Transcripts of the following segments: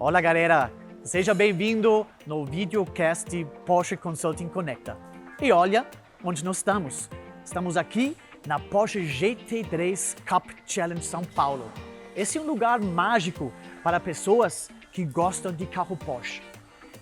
Olá, galera! Seja bem-vindo no videocast Porsche Consulting Conecta. E olha onde nós estamos. Estamos aqui na Porsche GT3 Cup Challenge São Paulo. Esse é um lugar mágico para pessoas que gostam de carro Porsche.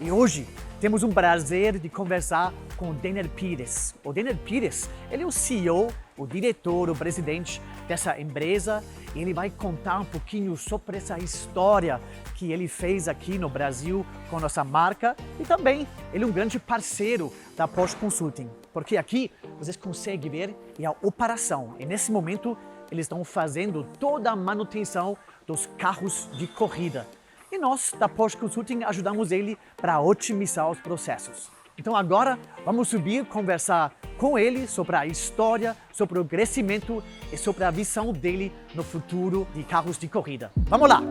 E hoje temos um prazer de conversar com o Denner Pires. O Denner Pires, ele é o CEO, o diretor, o presidente dessa empresa, e ele vai contar um pouquinho sobre essa história que ele fez aqui no Brasil com nossa marca, e também ele é um grande parceiro da Porsche Consulting, porque aqui vocês conseguem ver a operação, e nesse momento eles estão fazendo toda a manutenção dos carros de corrida. E nós, da Porsche Consulting, ajudamos ele para otimizar os processos. Então agora vamos subir, conversar com ele sobre a história, sobre o crescimento e sobre a visão dele no futuro de carros de corrida. Vamos lá!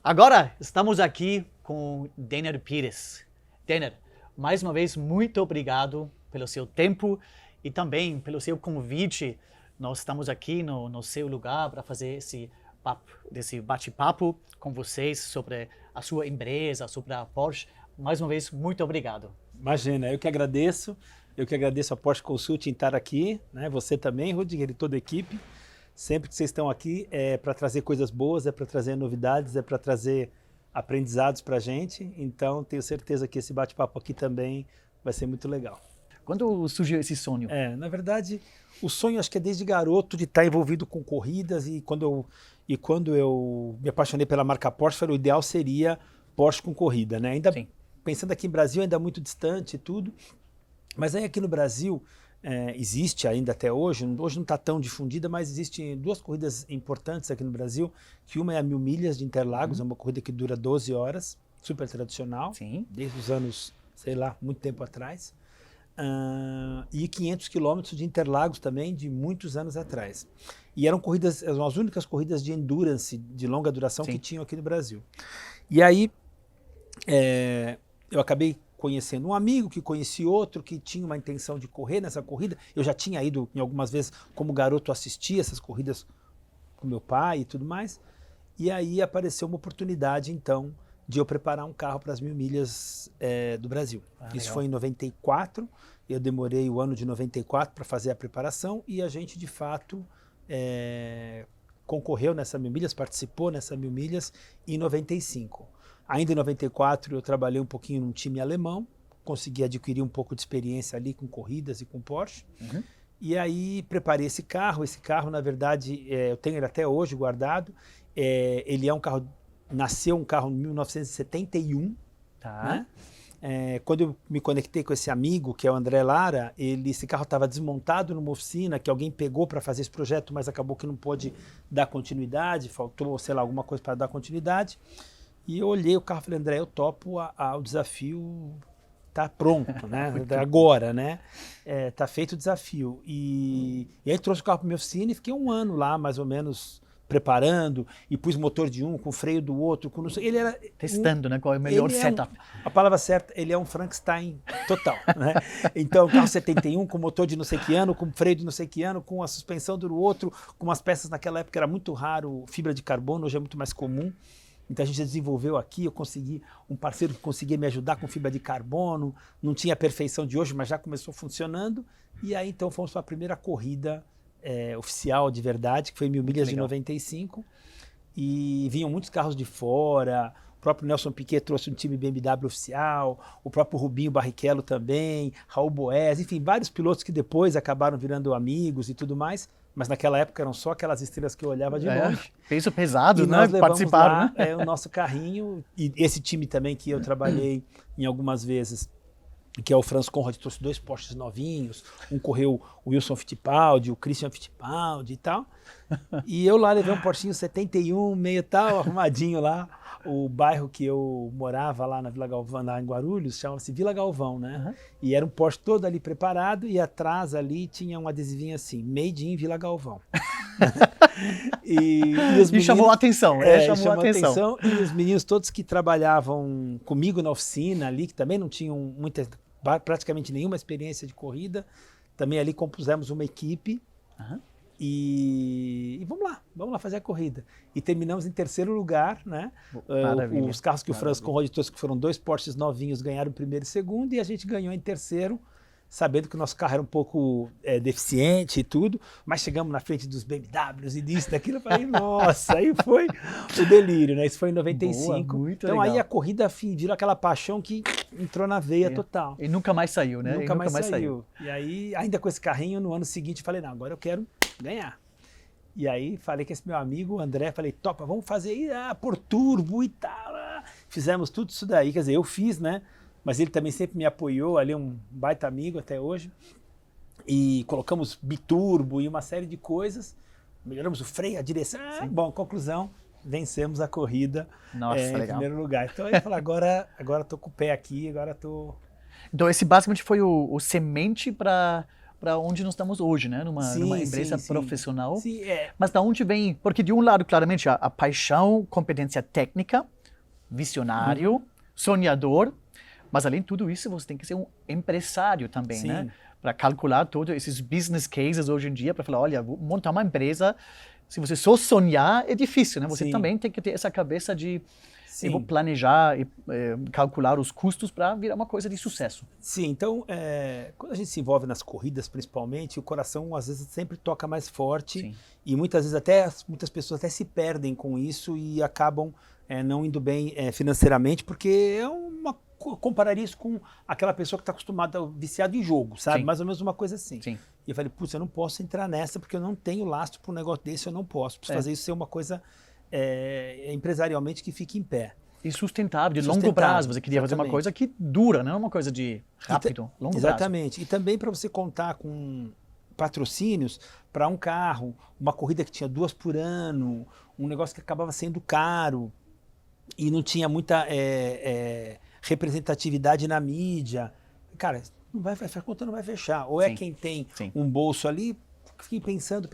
Agora estamos aqui com Denner Pires. Denner, mais uma vez, muito obrigado pelo seu tempo e também pelo seu convite. Nós estamos aqui no seu lugar para fazer esse bate-papo com vocês sobre a sua empresa, sobre a Porsche. Mais uma vez, muito obrigado. Imagina, eu que agradeço a Porsche Consulting estar aqui, né? Você também, Rudiger, e toda a equipe. Sempre que vocês estão aqui é para trazer coisas boas, é para trazer novidades, é para trazer aprendizados para a gente. Então, tenho certeza que esse bate-papo aqui também vai ser muito legal. Quando surgiu esse sonho? Na verdade, o sonho acho que é desde garoto de estar envolvido com corridas, e quando eu me apaixonei pela marca Porsche, o ideal seria Porsche com corrida, né? Ainda pensando aqui no Brasil, ainda muito distante e tudo, mas aí aqui no Brasil existe ainda até hoje não está tão difundida, mas existem duas corridas importantes aqui no Brasil, que uma é a 1000 milhas de Interlagos, é uma corrida que dura 12 horas, super tradicional, desde os anos, sei lá, muito tempo atrás, e 500 quilômetros de Interlagos também, de muitos anos atrás. E eram as únicas corridas de endurance, de longa duração que tinham aqui no Brasil. E aí, eu acabei conhecendo um amigo, que conheci outro, que tinha uma intenção de correr nessa corrida. Eu já tinha ido em algumas vezes como garoto assistir essas corridas com meu pai e tudo mais. E aí apareceu uma oportunidade, então, de eu preparar um carro para as 1000 milhas do Brasil. Isso foi em 94, eu demorei o ano de 94 para fazer a preparação, e a gente, de fato, concorreu nessa 1000 milhas, participou nessa 1000 milhas em 95. Ainda em 94 eu trabalhei um pouquinho num time alemão, consegui adquirir um pouco de experiência ali com corridas e com Porsche. E aí preparei esse carro. Esse carro, na verdade, eu tenho ele até hoje guardado. Ele é um carro, nasceu um carro em 1971. Né? Quando eu me conectei com esse amigo, que é o André Lara, esse carro estava desmontado numa oficina que alguém pegou para fazer esse projeto, mas acabou que não pôde dar continuidade, faltou, sei lá, alguma coisa para dar continuidade. E eu olhei o carro e falei, André, eu topo o desafio, tá pronto, né? Agora, né? Tá feito o desafio. E aí trouxe o carro para minha oficina e fiquei um ano lá, mais ou menos, preparando, e pus motor de um, com freio do outro, com não sei, ele era... Testando, né? Qual é o melhor setup. A palavra certa, ele é um Frankenstein total, né? Então, carro 71, com motor de não sei que ano, com freio de não sei que ano, com a suspensão do outro, com umas peças, naquela época era muito raro, fibra de carbono, hoje é muito mais comum. Então a gente desenvolveu aqui, eu consegui um parceiro que conseguia me ajudar com fibra de carbono, não tinha a perfeição de hoje, mas já começou funcionando. E aí então fomos para a primeira corrida oficial de verdade, que foi 1000 milhas de 95. E vinham muitos carros de fora, o próprio Nelson Piquet trouxe um time BMW oficial, o próprio Rubinho Barrichello também, Raul Boès, enfim, vários pilotos que depois acabaram virando amigos e tudo mais. Mas naquela época eram só aquelas estrelas que eu olhava de longe. Peso pesado, e né? Nós Participaram, lá, o nosso carrinho, e esse time também que eu trabalhei em algumas vezes, que é o Franz Conrad, trouxe 2 Porsches novinhos, um correu o Wilson Fittipaldi, o Christian Fittipaldi e tal. E eu lá levei um Porschinho 71, meio tal, arrumadinho lá. O bairro que eu morava lá na Vila Galvão, lá em Guarulhos, chamava-se Vila Galvão, né? Uhum. E era um Porsche todo ali preparado e atrás ali tinha um adesivinho assim, Made in Vila Galvão. E os E chamou a atenção, chamou a atenção. E os meninos todos que trabalhavam comigo na oficina ali, que também não tinham praticamente nenhuma experiência de corrida, também ali compusemos uma equipe. Uhum. E vamos lá fazer a corrida. E terminamos em 3º lugar, né? Os carros que o Franz Conrad trouxe, que foram 2 Porsches novinhos, ganharam o 1º e 2º, e a gente ganhou em 3º, sabendo que o nosso carro era um pouco deficiente e tudo, mas chegamos na frente dos BMWs e disso, daquilo, eu falei, nossa, aí foi o delírio, né? Isso foi em 95. Boa, muito então legal. Aí a corrida virou aquela paixão que entrou na veia total. E nunca mais saiu, né? Nunca mais saiu. E aí, ainda com esse carrinho, no ano seguinte, eu falei, não, agora eu quero ganhar. E aí falei com esse meu amigo, o André, falei, topa, vamos fazer aí, por turbo e tal. Fizemos tudo isso daí, quer dizer, eu fiz, né? Mas ele também sempre me apoiou, ali um baita amigo até hoje. E colocamos biturbo e uma série de coisas. Melhoramos o freio, a direção. Bom, conclusão, vencemos a corrida em primeiro lugar. Então eu falei, agora tô com o pé aqui, agora tô... Então esse basicamente foi o semente para onde nós estamos hoje, né? Numa empresa profissional. Sim, Mas da onde vem? Porque de um lado, claramente, a paixão, competência técnica, visionário, sonhador, mas além de tudo isso, você tem que ser um empresário também, né? Para calcular todos esses business cases hoje em dia, para falar, olha, vou montar uma empresa, se você só sonhar, é difícil, né? Você também tem que ter essa cabeça de eu vou planejar e calcular os custos para virar uma coisa de sucesso. Sim, então, quando a gente se envolve nas corridas, principalmente, o coração às vezes sempre toca mais forte. Sim. E muitas vezes muitas pessoas até se perdem com isso e acabam não indo bem financeiramente, porque compararia isso com aquela pessoa que está acostumada, viciado em jogo, sabe? Sim. Mais ou menos uma coisa assim. Sim. E eu falei, putz, eu não posso entrar nessa porque eu não tenho lastro para um negócio desse, eu não posso. Preciso fazer isso ser uma coisa empresarialmente que fique em pé. E sustentável, de longo prazo. Você queria fazer uma coisa que dura, não é uma coisa de rápido, longo prazo. Exatamente. E também para você contar com patrocínios para um carro, uma corrida que tinha 2 por ano, um negócio que acabava sendo caro e não tinha muita representatividade na mídia. Cara, a conta não vai fechar. Ou é quem tem um bolso ali, fiquei pensando,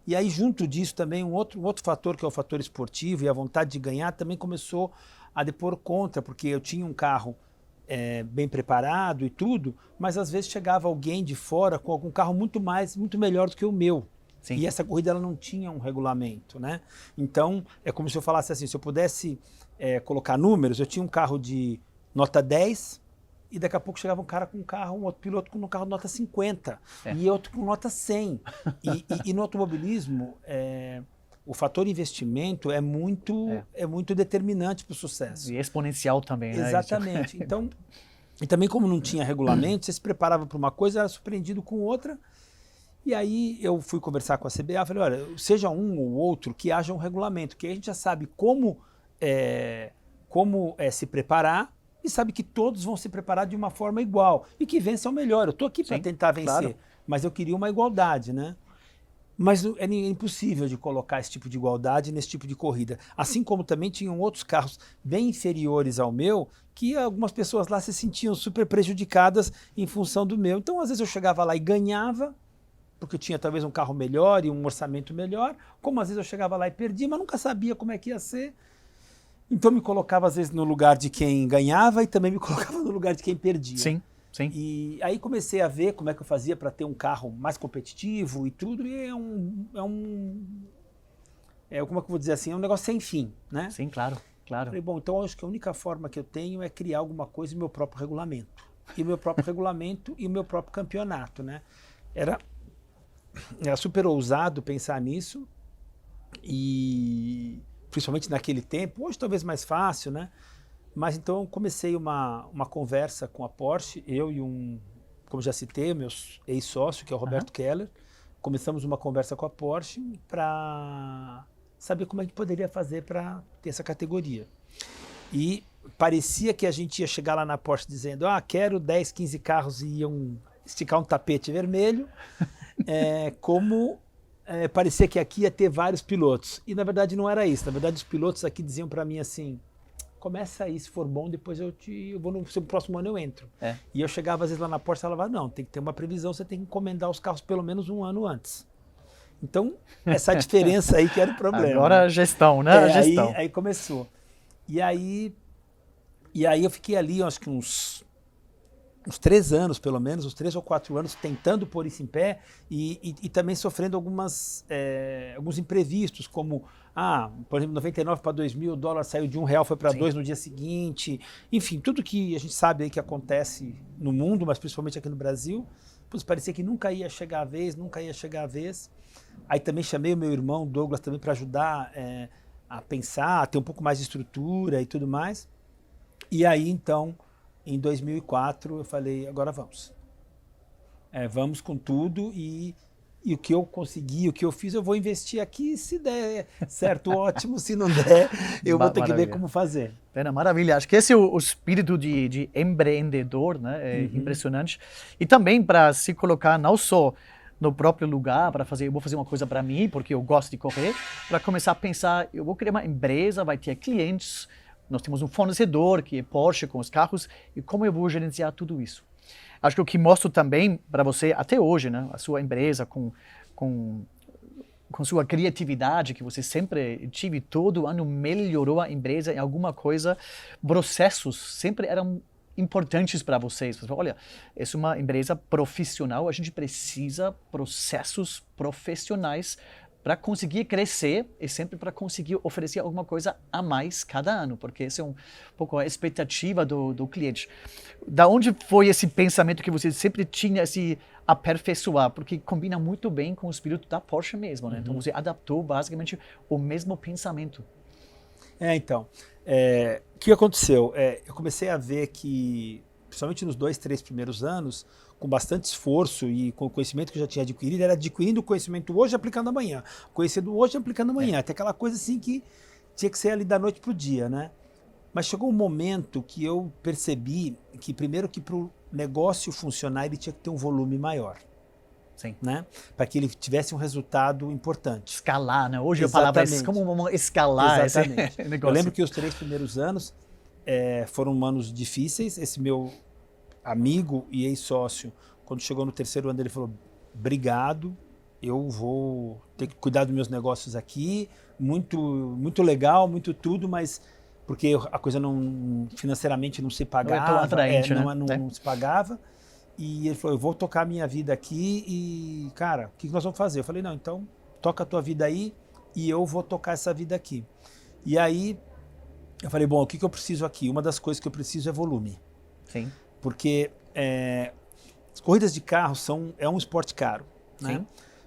e aí junto disso também um outro fator, que é o fator esportivo e a vontade de ganhar, também começou a depor contra, porque eu tinha um carro bem preparado e tudo, mas às vezes chegava alguém de fora com algum carro muito melhor do que o meu. Sim. E essa corrida ela não tinha um regulamento, né? Então, é como se eu falasse assim, se eu pudesse colocar números, eu tinha um carro de nota 10, e daqui a pouco chegava um cara com um carro, um outro piloto com um carro de nota 50, e outro com nota 100. E no automobilismo, o fator investimento é muito determinante para o sucesso. E exponencial também, né? Exatamente. Então, e também como não tinha regulamento, você se preparava para uma coisa, era surpreendido com outra. E aí eu fui conversar com a CBA, falei, olha, seja um ou outro, que haja um regulamento, que a gente já sabe como se preparar, e sabe que todos vão se preparar de uma forma igual, e que vença o melhor. Eu estou aqui para tentar vencer, mas eu queria uma igualdade, né? Mas é impossível de colocar esse tipo de igualdade nesse tipo de corrida. Assim como também tinham outros carros bem inferiores ao meu, que algumas pessoas lá se sentiam super prejudicadas em função do meu. Então, às vezes eu chegava lá e ganhava, porque eu tinha talvez um carro melhor e um orçamento melhor, como às vezes eu chegava lá e perdia, mas nunca sabia como é que ia ser. Então me colocava às vezes no lugar de quem ganhava e também me colocava no lugar de quem perdia. Sim. E aí comecei a ver como é que eu fazia para ter um carro mais competitivo e tudo, e como é que eu vou dizer assim, é um negócio sem fim, né? Sim, claro. Falei, bom, então acho que a única forma que eu tenho é criar alguma coisa em meu próprio regulamento. E o meu próprio regulamento e o meu próprio campeonato, né? Era super ousado pensar nisso, e principalmente naquele tempo, hoje talvez mais fácil, né? Mas então comecei uma conversa com a Porsche, eu e como já citei, meu ex-sócio, que é o Roberto Keller. Começamos uma conversa com a Porsche para saber como a gente poderia fazer para ter essa categoria. E parecia que a gente ia chegar lá na Porsche dizendo, quero 10, 15 carros e iam esticar um tapete vermelho, parecia que aqui ia ter vários pilotos. E na verdade não era isso. Na verdade os pilotos aqui diziam para mim assim, começa aí, se for bom, depois eu vou no próximo ano eu entro. E eu chegava às vezes lá na Porsche e falava, não, tem que ter uma previsão, você tem que encomendar os carros pelo menos um ano antes. Então, essa diferença aí que era o problema. Agora a gestão, né? A gestão. Aí começou. E aí eu fiquei ali, acho que uns 3 anos, pelo menos, uns 3 ou 4 anos, tentando pôr isso em pé e também sofrendo alguns imprevistos, como, por exemplo, 99 para 2000, o dólar saiu de R$1, foi para 2 no dia seguinte. Enfim, tudo que a gente sabe aí que acontece no mundo, mas principalmente aqui no Brasil, parecia que nunca ia chegar a vez, nunca ia chegar a vez. Aí também chamei o meu irmão, Douglas, também para ajudar a pensar, a ter um pouco mais de estrutura e tudo mais. E aí, então, em 2004, eu falei, agora vamos. Vamos com tudo e o que eu consegui, o que eu fiz, eu vou investir aqui. Se der certo, ótimo. Se não der, eu vou ter que ver como fazer. Maravilha. Acho que esse é o espírito de empreendedor, né? É impressionante. E também para se colocar não só no próprio lugar, eu vou fazer uma coisa para mim, porque eu gosto de correr, para começar a pensar, eu vou criar uma empresa, vai ter clientes, nós temos um fornecedor, que é Porsche, com os carros, e como eu vou gerenciar tudo isso? Acho que o que mostro também para você, até hoje, né, a sua empresa, com sua criatividade, que você sempre tive, todo ano melhorou a empresa em alguma coisa, processos sempre eram importantes para vocês. Você fala, olha, essa é uma empresa profissional, a gente precisa processos profissionais para conseguir crescer e sempre para conseguir oferecer alguma coisa a mais cada ano, porque essa é um pouco a expectativa do cliente. Da onde foi esse pensamento que você sempre tinha esse aperfeiçoar? Porque combina muito bem com o espírito da Porsche mesmo, né? Então você adaptou basicamente o mesmo pensamento. Então, o que aconteceu? Eu comecei a ver que, principalmente nos 2, 3 primeiros anos, com bastante esforço e com o conhecimento que eu já tinha adquirido, era adquirindo o conhecimento hoje e aplicando amanhã. Conhecendo hoje e aplicando amanhã. Até aquela coisa assim que tinha que ser ali da noite para o dia, né? Mas chegou um momento que eu percebi que, primeiro, que para o negócio funcionar, ele tinha que ter um volume maior. Sim. Né? Para que ele tivesse um resultado importante. Escalar, né? Hoje eu falava isso, como escalar esse negócio. Eu lembro que os 3 primeiros anos foram anos difíceis. Esse meu amigo e ex-sócio, quando chegou no 3º ano, ele falou, obrigado, eu vou ter que cuidar dos meus negócios aqui, muito legal, muito tudo, mas porque a coisa financeiramente não se pagava, não é tão atraente, né? não se pagava. E ele falou, eu vou tocar a minha vida aqui e, cara, o que nós vamos fazer? Eu falei, não, então toca a tua vida aí e eu vou tocar essa vida aqui. E aí eu falei, bom, o que eu preciso aqui? Uma das coisas que eu preciso é volume. Sim. Porque as corridas de carro é um esporte caro. Né? Sim.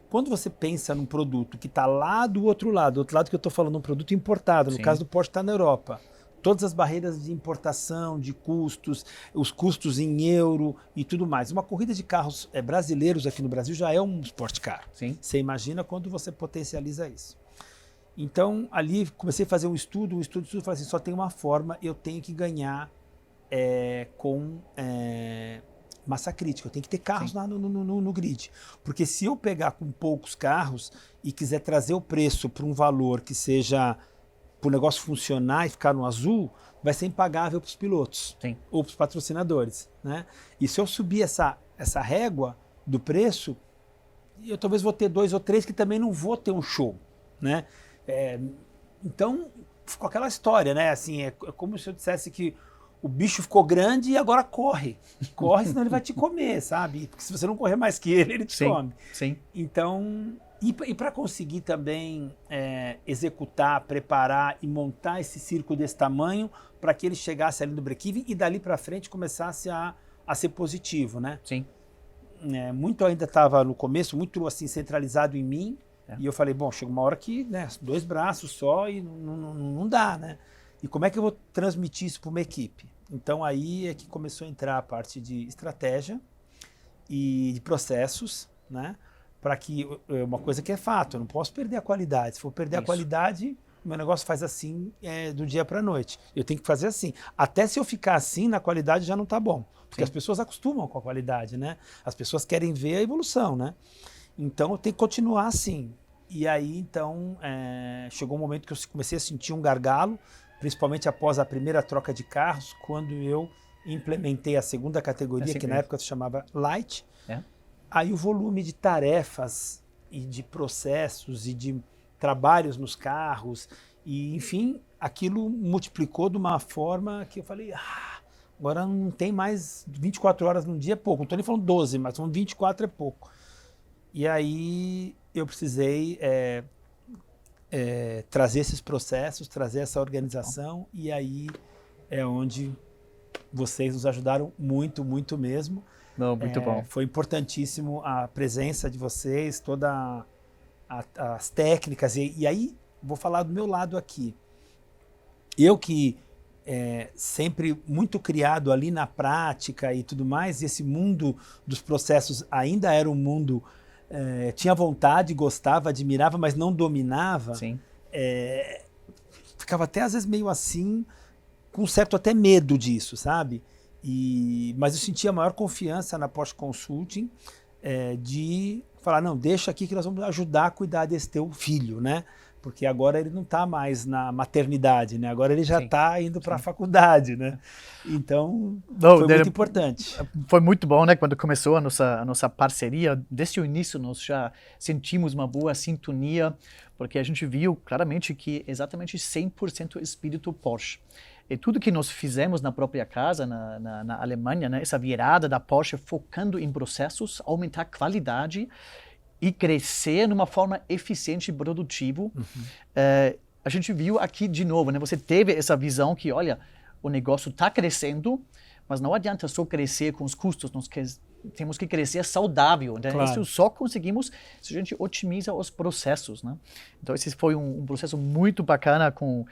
Quando você pensa num produto que está lá do outro lado que eu estou falando, um produto importado, no caso do Porsche está na Europa, todas as barreiras de importação, de custos, os custos em euro e tudo mais. Uma corrida de carros brasileiros aqui no Brasil já é um esporte caro. Sim. Você imagina quando você potencializa isso. Então, ali comecei a fazer um estudo, falei assim, só tem uma forma, eu tenho que ganhar com massa crítica, eu tenho que ter carros lá no grid. Porque se eu pegar com poucos carros e quiser trazer o preço para um valor que seja para o negócio funcionar e ficar no azul, vai ser impagável para os pilotos. Sim. Ou para os patrocinadores. Né? E se eu subir essa régua do preço, eu talvez vou ter 2 ou 3 que também não vou ter um show. Né? Então, ficou aquela história, né? Assim, é como se eu dissesse que o bicho ficou grande e agora corre. Corre, senão ele vai te comer, sabe? Porque se você não correr mais que ele te come. Sim. Então, e para conseguir também executar, preparar e montar esse circo desse tamanho para que ele chegasse ali no break-even e dali para frente começasse a ser positivo, né? Sim. Muito ainda estava no começo, muito assim centralizado em mim. E eu falei, bom, chega uma hora que 2 braços só e não dá, né? E como é que eu vou transmitir isso para uma equipe? Então aí é que começou a entrar a parte de estratégia e de processos, né? Para que uma coisa que é fato, eu não posso perder a qualidade. Se for perder a qualidade, meu negócio faz assim do dia para a noite. Eu tenho que fazer assim. Até se eu ficar assim, na qualidade já não está bom. Porque Sim. as pessoas acostumam com a qualidade, né? As pessoas querem ver a evolução, né? Então eu tenho que continuar assim. E aí, então, chegou um momento que eu comecei a sentir um gargalo, principalmente após a primeira troca de carros, quando eu implementei a segunda categoria, que na época se chamava Light. Aí o volume de tarefas e de processos e de trabalhos nos carros, e enfim, aquilo multiplicou de uma forma que eu falei, agora não tem mais 24 horas num dia, é pouco. Não estou nem falando 12, mas 24 é pouco. E aí eu precisei trazer esses processos, trazer essa organização, e aí é onde vocês nos ajudaram muito, muito mesmo. Não, muito bom. Foi importantíssimo a presença de vocês, todas as técnicas, e aí vou falar do meu lado aqui. Eu que sempre muito criado ali na prática e tudo mais, e esse mundo dos processos ainda era um mundo, tinha vontade, gostava, admirava, mas não dominava. Sim. Ficava até às vezes meio assim, com certo até medo disso, sabe? Mas eu sentia a maior confiança na Porsche Consulting de falar, não, deixa aqui que nós vamos ajudar a cuidar desse teu filho, né? Porque agora ele não está mais na maternidade, né? Agora ele já está indo para a faculdade, né? Então, foi muito importante. Foi muito bom, né? Quando começou a nossa parceria, desde o início nós já sentimos uma boa sintonia, porque a gente viu claramente que exatamente 100% espírito Porsche. E tudo que nós fizemos na própria casa, na Alemanha, né? Essa virada da Porsche focando em processos, aumentar a qualidade e crescer de uma forma eficiente e produtiva. A gente viu aqui de novo, né? Você teve essa visão que, olha, o negócio está crescendo, mas não adianta só crescer com os custos, nós temos que crescer saudável. Né? Claro. Isso só conseguimos se a gente otimiza os processos. Né? Então, esse foi um processo muito bacana com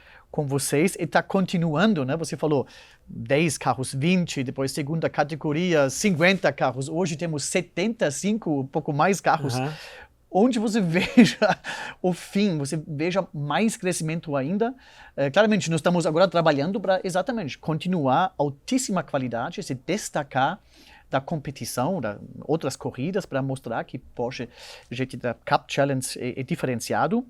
vocês e está continuando. Né? Você falou 10 carros, 20, depois segunda categoria, 50 carros. Hoje temos 75, um pouco mais carros. Onde você veja o fim, você veja mais crescimento ainda. Claramente, nós estamos agora trabalhando para exatamente continuar altíssima qualidade, se destacar da competição, das outras corridas, para mostrar que Porsche GT3 Cup Challenge é diferenciado.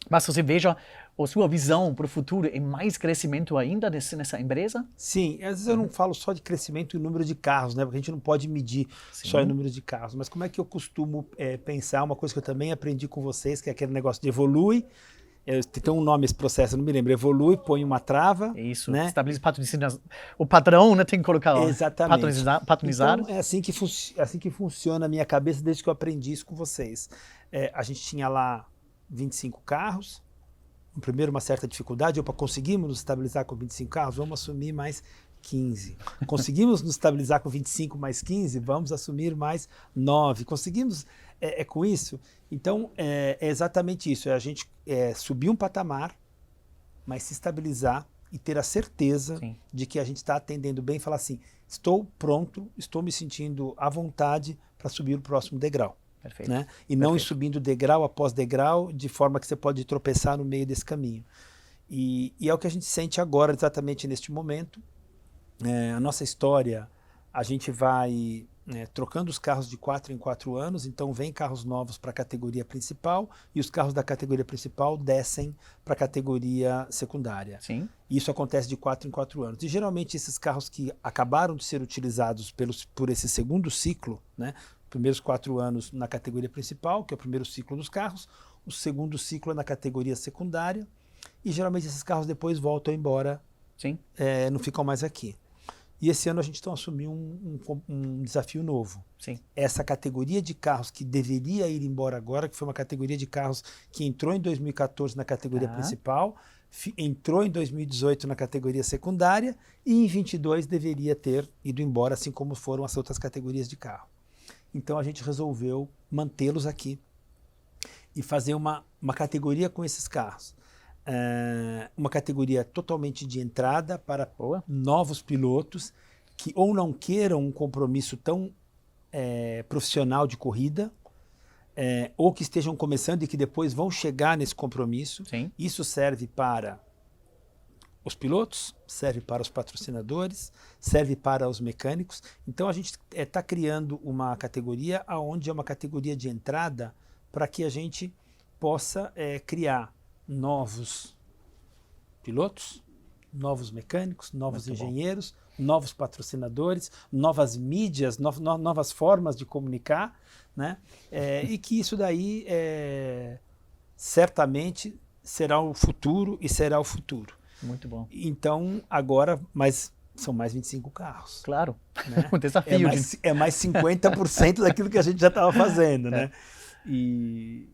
Mas você veja a sua visão para o futuro é mais crescimento ainda nessa empresa? Sim, às vezes eu não falo só de crescimento e número de carros, né? Porque a gente não pode medir só em número de carros. Mas como é que eu costumo pensar? Uma coisa que eu também aprendi com vocês, que é aquele negócio de evolui. Tem um nome esse processo, eu não me lembro. Evolui, põe uma trava. Isso, né? Estabiliza o padrão, né? Tem que colocar exatamente. Patronizar. Então, é assim que funciona a minha cabeça desde que eu aprendi isso com vocês. A gente tinha lá 25 carros. Primeiro, uma certa dificuldade. Opa, conseguimos nos estabilizar com 25 carros? Vamos assumir mais 15. Conseguimos nos estabilizar com 25 mais 15? Vamos assumir mais 9. Conseguimos com isso? Então, é exatamente isso. É a gente subir um patamar, mas se estabilizar e ter a certeza de que a gente está atendendo bem e falar assim, estou pronto, estou me sentindo à vontade para subir o próximo degrau. Perfeito. Né? E não ir subindo degrau após degrau, de forma que você pode tropeçar no meio desse caminho. E é o que a gente sente agora, exatamente neste momento. A nossa história, a gente vai trocando os carros de 4 em 4 anos, então vem carros novos para a categoria principal e os carros da categoria principal descem para a categoria secundária. Sim. Isso acontece de 4 em 4 anos. E geralmente esses carros que acabaram de ser utilizados por esse segundo ciclo, né? Primeiros 4 anos na categoria principal, que é o primeiro ciclo dos carros, o segundo ciclo é na categoria secundária, e geralmente esses carros depois voltam embora, não ficam mais aqui. E esse ano a gente então assumiu um desafio novo. Essa categoria de carros que deveria ir embora agora, que foi uma categoria de carros que entrou em 2014 na categoria principal, entrou em 2018 na categoria secundária, e em 2022 deveria ter ido embora, assim como foram as outras categorias de carro. Então a gente resolveu mantê-los aqui e fazer uma categoria com esses carros. Uma categoria totalmente de entrada para novos pilotos que ou não queiram um compromisso tão profissional de corrida, ou que estejam começando e que depois vão chegar nesse compromisso. Sim. Isso serve para os pilotos, serve para os patrocinadores, serve para os mecânicos. Então a gente está criando uma categoria onde é uma categoria de entrada para que a gente possa criar novos pilotos, novos mecânicos, novos engenheiros, novos patrocinadores, novas mídias, novas formas de comunicar, né? E que isso daí certamente será o futuro e será o futuro. Muito bom. Então, agora, são mais 25 carros. Claro, Né? um desafio. É mais 50% daquilo que a gente já estava fazendo, né? E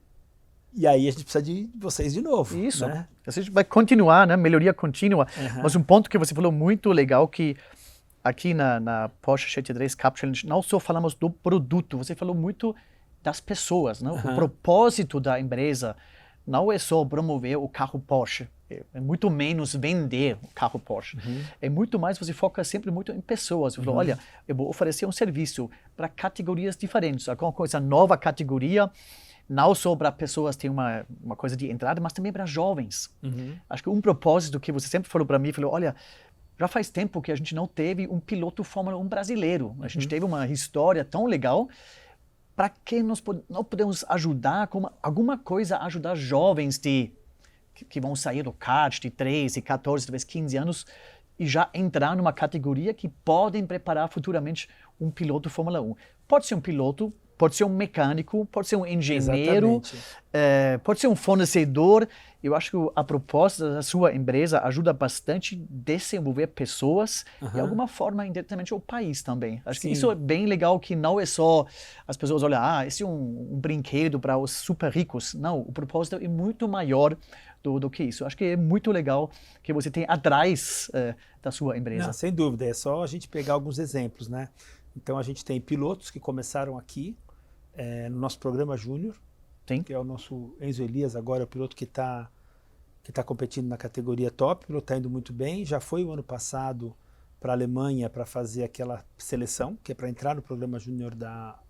aí a gente precisa de vocês de novo. Isso, né? A gente vai continuar, né? Melhoria contínua. Mas um ponto que você falou muito legal, que aqui na Porsche GT3 Cup Challenge não só falamos do produto, você falou muito das pessoas, né? O propósito da empresa não é só promover o carro Porsche, é muito menos vender o carro Porsche. É muito mais, você foca sempre muito em pessoas. Você falou, olha, eu vou oferecer um serviço para categorias diferentes, alguma coisa nova categoria, não só para pessoas terem uma coisa de entrada, mas também para jovens. Acho que um propósito que você sempre falou para mim, falou, olha, já faz tempo que a gente não teve um piloto Fórmula 1 brasileiro. A gente teve uma história tão legal. Para que nós não podemos ajudar, como alguma coisa, ajudar jovens que vão sair do kart de 13, 14, talvez 15 anos e já entrar numa categoria que podem preparar futuramente um piloto Fórmula 1. Pode ser um piloto, pode ser um mecânico, pode ser um engenheiro, pode ser um fornecedor. Eu acho que a proposta da sua empresa ajuda bastante a desenvolver pessoas e, de alguma forma, indiretamente o país também. Acho que isso é bem legal, que não é só as pessoas olham, esse é um brinquedo para os super ricos. Não, o propósito é muito maior do que isso. Acho que é muito legal que você tem atrás da sua empresa. Não, sem dúvida, é só a gente pegar alguns exemplos, né? Então a gente tem pilotos que começaram aqui no nosso programa Júnior, que é o nosso Enzo Elias, agora é o piloto que tá competindo na categoria top, o piloto está indo muito bem, já foi o ano passado para a Alemanha para fazer aquela seleção, que é para entrar no programa Júnior da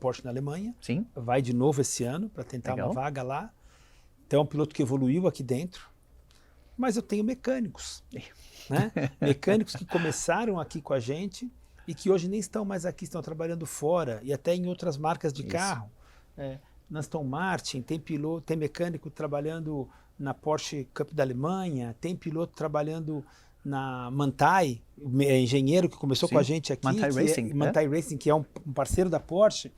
Porsche na Alemanha. Sim. Vai de novo esse ano para tentar uma vaga lá. Então é um piloto que evoluiu aqui dentro. Mas eu tenho mecânicos, né? Mecânicos que começaram aqui com a gente e que hoje nem estão mais aqui, estão trabalhando fora e até em outras marcas de carro. Na Aston Martin, tem mecânico trabalhando na Porsche Cup da Alemanha, tem piloto trabalhando na Manthey, engenheiro que começou com a gente aqui, Manthey Racing, que é um parceiro da Porsche.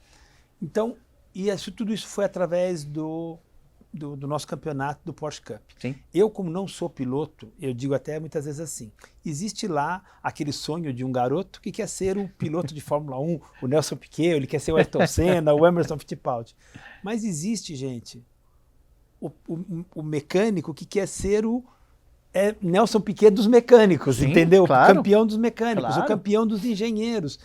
Então, tudo isso foi através do nosso campeonato do Porsche Cup. Sim. Eu, como não sou piloto, eu digo até muitas vezes assim, existe lá aquele sonho de um garoto que quer ser um piloto de Fórmula 1, o Nelson Piquet, ele quer ser o Ayrton Senna, o Emerson Fittipaldi. Mas existe, gente, o mecânico que quer ser o Nelson Piquet dos mecânicos, entendeu? Claro. O campeão dos mecânicos, o campeão dos engenheiros.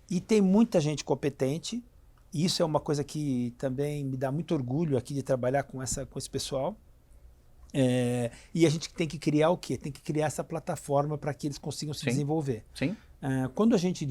E tem muita gente competente. Isso é uma coisa que também me dá muito orgulho aqui de trabalhar com esse pessoal. E a gente tem que criar o quê? Tem que criar essa plataforma para que eles consigam se desenvolver. Sim. Quando a gente,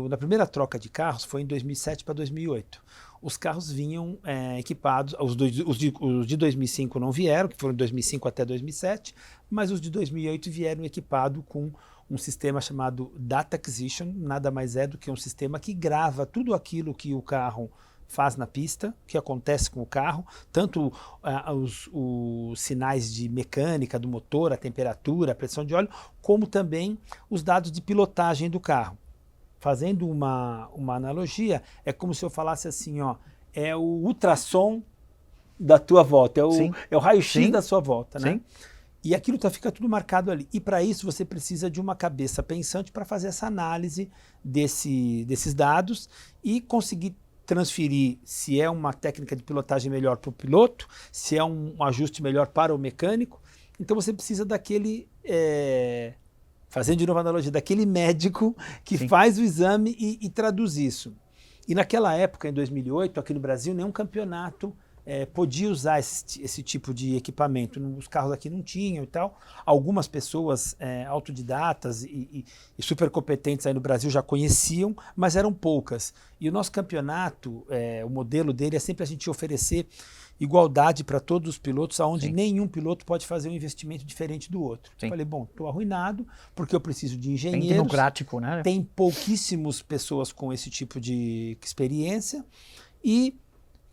na primeira troca de carros, foi em 2007 para 2008, os carros vinham equipados, os de 2005 não vieram, que foram de 2005 até 2007, mas os de 2008 vieram equipados com um sistema chamado Data Acquisition, nada mais é do que um sistema que grava tudo aquilo que o carro faz na pista, o que acontece com o carro, tanto os sinais de mecânica do motor, a temperatura, a pressão de óleo, como também os dados de pilotagem do carro. Fazendo uma analogia, é como se eu falasse assim, é o ultrassom da tua volta, é o raio-x da sua volta, né? E aquilo fica tudo marcado ali. E para isso você precisa de uma cabeça pensante para fazer essa análise desses dados e conseguir transferir se é uma técnica de pilotagem melhor para o piloto, se é um ajuste melhor para o mecânico. Então você precisa daquele, fazendo de novo a analogia, daquele médico que faz o exame e traduz isso. E naquela época, em 2008, aqui no Brasil, nenhum campeonato podia usar esse tipo de equipamento. Os carros aqui não tinham e tal. Algumas pessoas autodidatas e super competentes aí no Brasil já conheciam, mas eram poucas. E o nosso campeonato, o modelo dele é sempre a gente oferecer igualdade para todos os pilotos, onde nenhum piloto pode fazer um investimento diferente do outro. Eu falei, bom, estou arruinado porque eu preciso de engenheiros. Bem democrático, né? Tem pouquíssimas pessoas com esse tipo de experiência e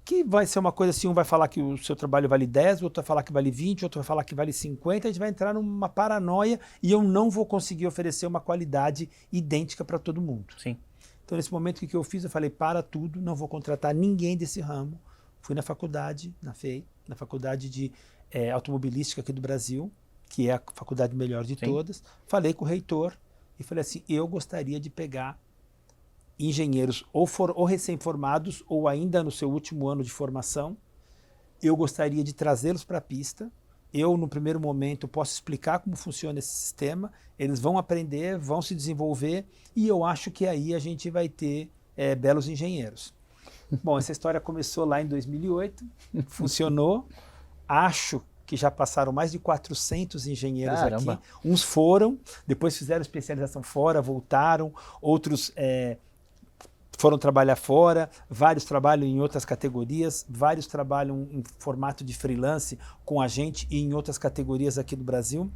que vai ser uma coisa assim, um vai falar que o seu trabalho vale 10, o outro vai falar que vale 20, o outro vai falar que vale 50, a gente vai entrar numa paranoia e eu não vou conseguir oferecer uma qualidade idêntica para todo mundo. Sim. Então, nesse momento, o que eu fiz? Eu falei, para tudo, não vou contratar ninguém desse ramo. Fui na faculdade, na FEI, na faculdade de automobilística aqui do Brasil, que é a faculdade melhor de todas. Falei com o reitor e falei assim, eu gostaria de pegar engenheiros ou recém-formados ou ainda no seu último ano de formação. Eu gostaria de trazê-los para a pista. Eu, no primeiro momento, posso explicar como funciona esse sistema. Eles vão aprender, vão se desenvolver e eu acho que aí a gente vai ter belos engenheiros. Bom, essa história começou lá em 2008, funcionou. Acho que já passaram mais de 400 engenheiros aqui. Uns foram, depois fizeram especialização fora, voltaram. Outros foram trabalhar fora, vários trabalham em outras categorias, vários trabalham em formato de freelance com a gente e em outras categorias aqui do Brasil.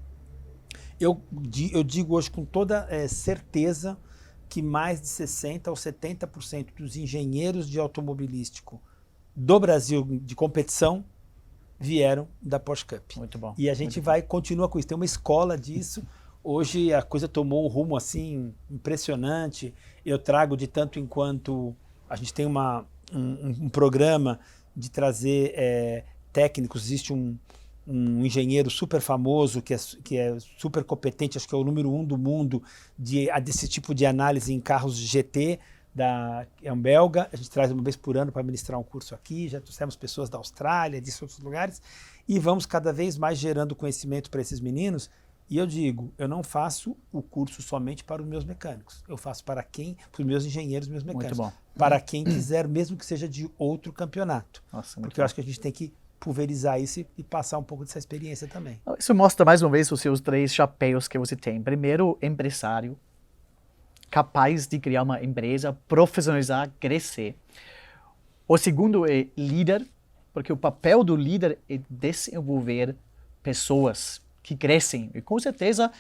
Eu digo hoje com toda certeza que mais de 60% ou 70% dos engenheiros de automobilístico do Brasil de competição vieram da Porsche Cup. Muito bom. E a gente continua com isso. Tem uma escola disso. Hoje a coisa tomou um rumo assim impressionante. Eu trago de tanto em quanto a gente tem um programa de trazer técnicos. Existe um engenheiro super famoso que é super competente, acho que é o número 1 do mundo desse tipo de análise em carros GT, é um belga. A gente traz uma vez por ano para ministrar um curso aqui. Já trouxemos pessoas da Austrália, de outros lugares, e vamos cada vez mais gerando conhecimento para esses meninos. E eu digo, eu não faço o curso somente para os meus mecânicos, eu faço para os meus engenheiros, meus mecânicos. Muito bom. Para quem quiser, mesmo que seja de outro campeonato. Nossa, porque eu acho que a gente tem que pulverizar isso e passar um pouco dessa experiência também. Isso mostra mais uma vez os seus 3 chapéus que você tem. Primeiro, empresário, capaz de criar uma empresa, profissionalizar, crescer. O segundo é líder, porque o papel do líder é desenvolver pessoas que crescem. E com certeza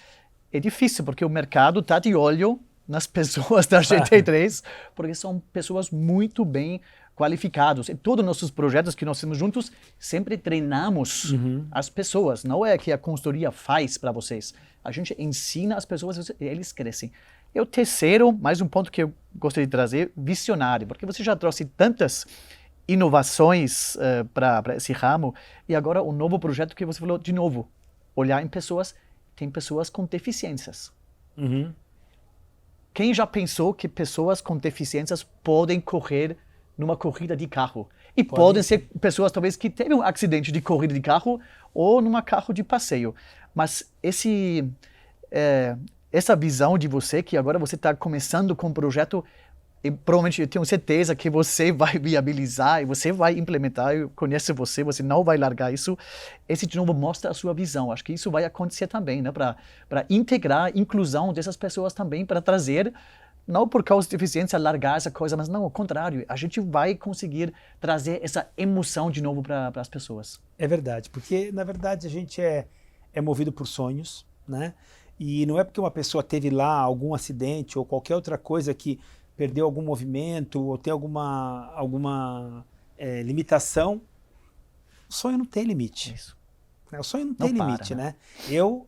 é difícil, porque o mercado está de olho nas pessoas da GT3, porque são pessoas muito bem qualificados. Em todos os nossos projetos que nós temos juntos, sempre treinamos as pessoas. Não é que a consultoria faz para vocês. A gente ensina as pessoas e eles crescem. E o terceiro, mais um ponto que eu gostaria de trazer, visionário. Porque você já trouxe tantas inovações para esse ramo. E agora o novo projeto que você falou, de novo, olhar em pessoas, tem pessoas com deficiências. Quem já pensou que pessoas com deficiências podem correr numa corrida de carro? E podem ser pessoas, talvez, que teve um acidente de corrida de carro ou numa carro de passeio. Mas essa visão de você, que agora você está começando com um projeto, e provavelmente eu tenho certeza que você vai viabilizar e você vai implementar, eu conheço você, você não vai largar isso. Esse, de novo, mostra a sua visão. Acho que isso vai acontecer também, né? Para integrar a inclusão dessas pessoas também, para trazer, não por causa de deficiência, largar essa coisa, mas não, ao contrário, a gente vai conseguir trazer essa emoção de novo para as pessoas. É verdade, porque, na verdade, a gente é movido por sonhos, né? E não é porque uma pessoa teve lá algum acidente ou qualquer outra coisa que perdeu algum movimento ou tem alguma limitação. O sonho não tem limite. Isso. O sonho não tem limite, né? Eu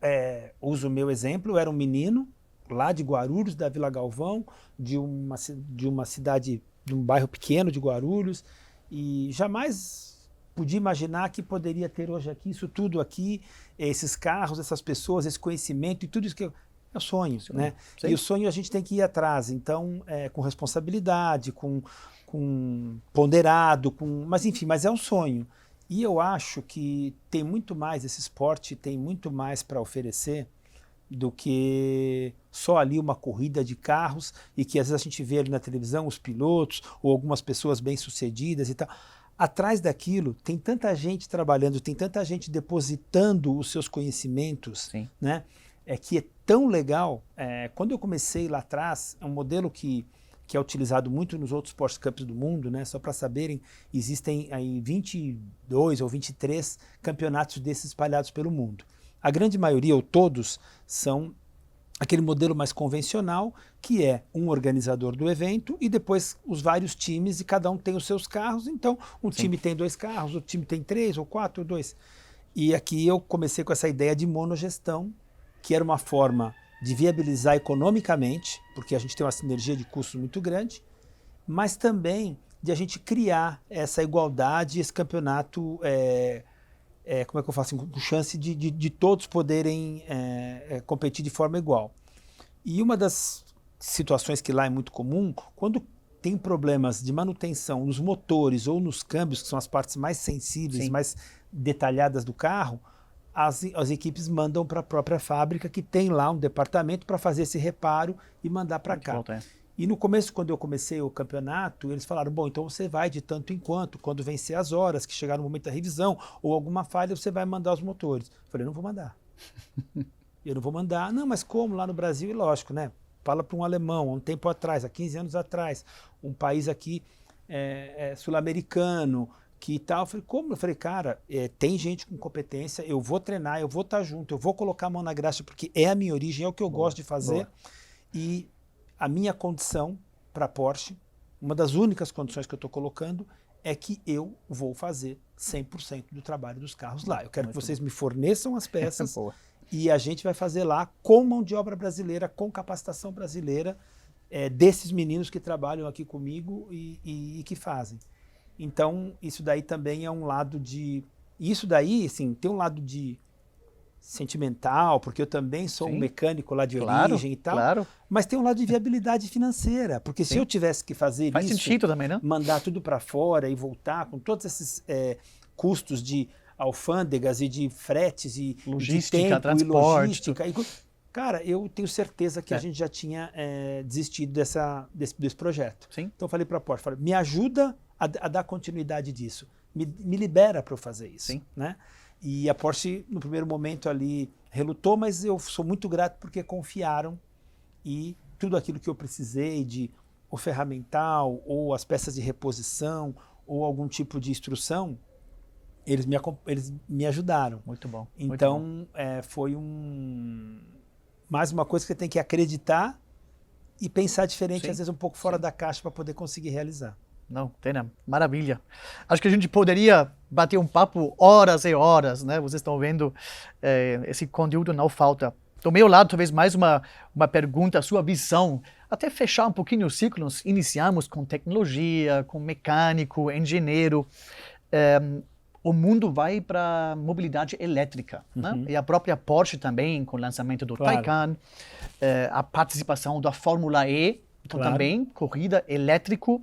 uso o meu exemplo, eu era um menino lá de Guarulhos, da Vila Galvão, de uma cidade, de um bairro pequeno de Guarulhos, e jamais podia imaginar que poderia ter hoje aqui, isso tudo aqui, esses carros, essas pessoas, esse conhecimento e tudo isso que é o sonho, né? Sim. E o sonho a gente tem que ir atrás, então, com responsabilidade, com ponderado, mas enfim, mas é um sonho. E eu acho que tem muito mais, esse esporte tem muito mais para oferecer do que só ali uma corrida de carros e que às vezes a gente vê ali na televisão os pilotos ou algumas pessoas bem-sucedidas e tal. atrás daquilo tem tanta gente trabalhando, tem tanta gente depositando os seus conhecimentos, Sim. né? Que é tão legal. Quando eu comecei lá atrás, é um modelo que é utilizado muito nos outros Porsche Cups do mundo, né? Só para saberem, existem aí 22 ou 23 campeonatos desses espalhados pelo mundo. A grande maioria, ou todos, são aquele modelo mais convencional, que é um organizador do evento e depois os vários times, e cada um tem os seus carros. Então, um time tem 2 carros, outro time tem 3 ou 4 ou 2. E aqui eu comecei com essa ideia de monogestão, que era uma forma de viabilizar economicamente, porque a gente tem uma sinergia de custos muito grande, mas também de a gente criar essa igualdade, esse campeonato, como é que eu faço, com chance de todos poderem competir de forma igual. E uma das situações que lá é muito comum, quando tem problemas de manutenção nos motores ou nos câmbios, que são as partes mais sensíveis, Sim. mais detalhadas do carro, as equipes mandam para a própria fábrica, que tem lá um departamento para fazer esse reparo e mandar para cá. E no começo, quando eu comecei o campeonato, eles falaram, bom, então você vai de tanto em quanto, quando vencer as horas, que chegar no momento da revisão, ou alguma falha, você vai mandar os motores. Eu falei, não vou mandar. Eu não vou mandar. Não, mas como? Lá no Brasil, e lógico, né? Fala para um alemão, há um tempo atrás, há 15 anos atrás, um país aqui sul-americano, que tal. Eu falei, como? Eu falei, cara, tem gente com competência, eu vou treinar, eu vou estar junto, eu vou colocar a mão na graxa, porque é a minha origem, é o que eu gosto de fazer. E a minha condição para a Porsche, uma das únicas condições que eu estou colocando, é que eu vou fazer 100% do trabalho dos carros lá. Eu quero que vocês me forneçam as peças e a gente vai fazer lá com mão de obra brasileira, com capacitação brasileira, desses meninos que trabalham aqui comigo e que fazem. Então, isso daí também é um lado de... Isso daí, assim, tem um lado de sentimental, porque eu também sou um mecânico lá de origem e tal, mas tem um lado de viabilidade financeira, porque se eu tivesse que fazer Faz sentido também, né? mandar tudo para fora e voltar com todos esses custos de alfândegas e de fretes e logística, de tempo, transporte, e logística, cara, eu tenho certeza que a gente já tinha desistido desse projeto. Sim. Então eu falei para a Porsche, me ajuda a dar continuidade disso, me libera para eu fazer isso. Sim. Né? E a Porsche, no primeiro momento ali, relutou, mas eu sou muito grato porque confiaram e tudo aquilo que eu precisei de o ferramental ou as peças de reposição ou algum tipo de instrução, eles me ajudaram. Muito bom. Então, muito bom. Foi mais uma coisa que você tem que acreditar e pensar diferente, às vezes um pouco fora da caixa para poder conseguir realizar. Não, Tena, maravilha. Acho que a gente poderia bater um papo horas e horas, né? Vocês estão vendo, esse conteúdo não falta. Do meu lado, talvez mais uma pergunta, a sua visão, até fechar um pouquinho o ciclo. Nós iniciamos com tecnologia, com mecânico, engenheiro. O mundo vai para mobilidade elétrica, né? E a própria Porsche também, com o lançamento do Taycan, a participação da Fórmula E, então também corrida elétrico.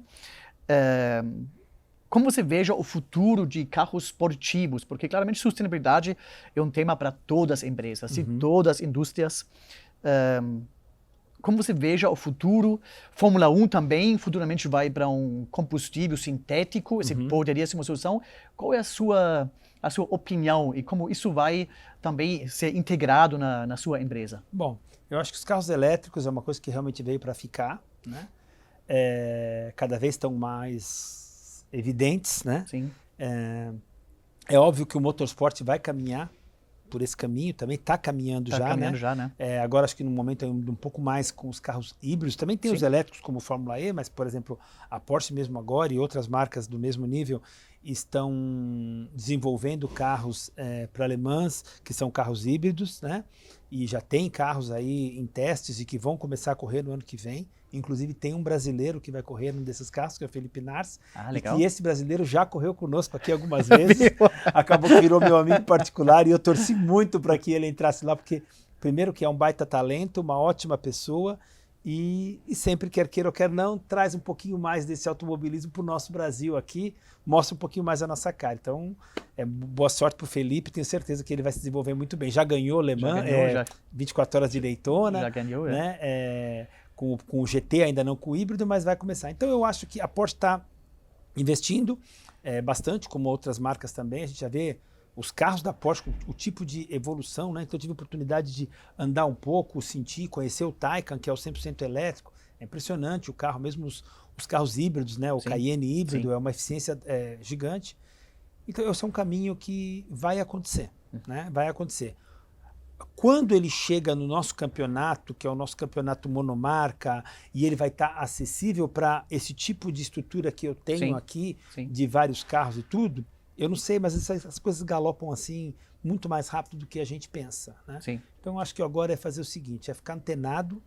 Como você veja o futuro de carros esportivos? Porque claramente sustentabilidade é um tema para todas as empresas, e todas as indústrias. Como você veja o futuro? Fórmula 1 também futuramente vai para um combustível sintético, esse poderia ser uma solução. Qual é a sua opinião e como isso vai também ser integrado na sua empresa? Bom, eu acho que os carros elétricos é uma coisa que realmente veio para ficar, né? Cada vez estão mais evidentes, né? Sim. É óbvio que o motorsport vai caminhar por esse caminho, também está caminhando já, né? Agora acho que no momento é um pouco mais com os carros híbridos, também tem os elétricos como Fórmula E, mas por exemplo a Porsche mesmo agora e outras marcas do mesmo nível estão desenvolvendo carros para Le Mans, que são carros híbridos, né? E já tem carros aí em testes e que vão começar a correr no ano que vem. Inclusive tem um brasileiro que vai correr num desses carros, que é o Felipe Nars. Legal. E esse brasileiro já correu conosco aqui algumas vezes. Acabou que virou meu amigo particular e eu torci muito para que ele entrasse lá, porque primeiro que é um baita talento, uma ótima pessoa e sempre, quer queira ou quer não, traz um pouquinho mais desse automobilismo para o nosso Brasil aqui, mostra um pouquinho mais a nossa cara. Então, boa sorte para o Felipe, tenho certeza que ele vai se desenvolver muito bem. Já ganhou Le Mans, 24 horas de Daytona. Já ganhou, né? Com o GT, ainda não com o híbrido, mas vai começar. Então eu acho que a Porsche está investindo. bastante, como outras marcas também. A gente já vê os carros da Porsche, o tipo de evolução, né? Então eu tive a oportunidade de andar um pouco, sentir, conhecer o Taycan, que é o 100% elétrico. É impressionante o carro, mesmo os carros híbridos, né? O Sim, Cayenne híbrido sim. é uma eficiência gigante. Então esse é um caminho que vai acontecer, né? Vai acontecer. Quando ele chega no nosso campeonato, que é o nosso campeonato monomarca, e ele vai estar acessível para esse tipo de estrutura que eu tenho Sim, aqui, sim. de vários carros e tudo, eu não sei, mas essas coisas galopam assim muito mais rápido do que a gente pensa, né? Sim. Então acho que agora é fazer o seguinte, é ficar antenado,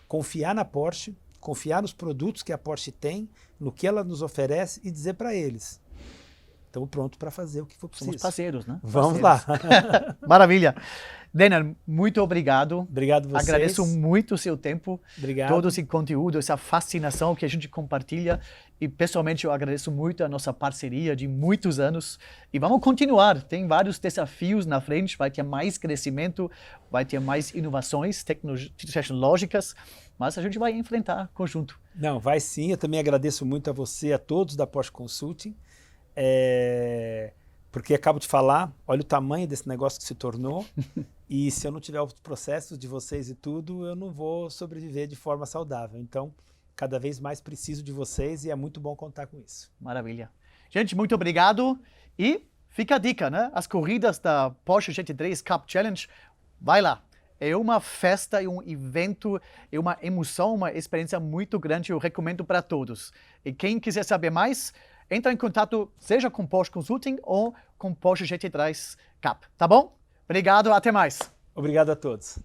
confiar na Porsche, confiar nos produtos que a Porsche tem, no que ela nos oferece e dizer para eles, estamos prontos para fazer o que for preciso. Somos parceiros, né? Vamos Parceiros. lá. Maravilha. Daniel, muito obrigado. Obrigado vocês. Agradeço muito o seu tempo, Obrigado. todo esse conteúdo, essa fascinação que a gente compartilha. E pessoalmente eu agradeço muito a nossa parceria de muitos anos. E vamos continuar, tem vários desafios na frente, vai ter mais crescimento, vai ter mais inovações tecnológicas, mas a gente vai enfrentar conjunto. Não, vai sim, eu também agradeço muito a você, a todos da Porsche Consulting, porque acabo de falar, olha o tamanho desse negócio que se tornou, e se eu não tiver os processos de vocês e tudo, eu não vou sobreviver de forma saudável. Então, cada vez mais preciso de vocês e é muito bom contar com isso. Maravilha. Gente, muito obrigado. E fica a dica, né? As corridas da Porsche GT3 Cup Challenge, vai lá. É uma festa, é um evento, é uma emoção, uma experiência muito grande. Eu recomendo para todos. E quem quiser saber mais, entra em contato seja com Porsche Consulting ou com Porsche GT3 Cup. Tá bom? Obrigado, até mais. Obrigado a todos.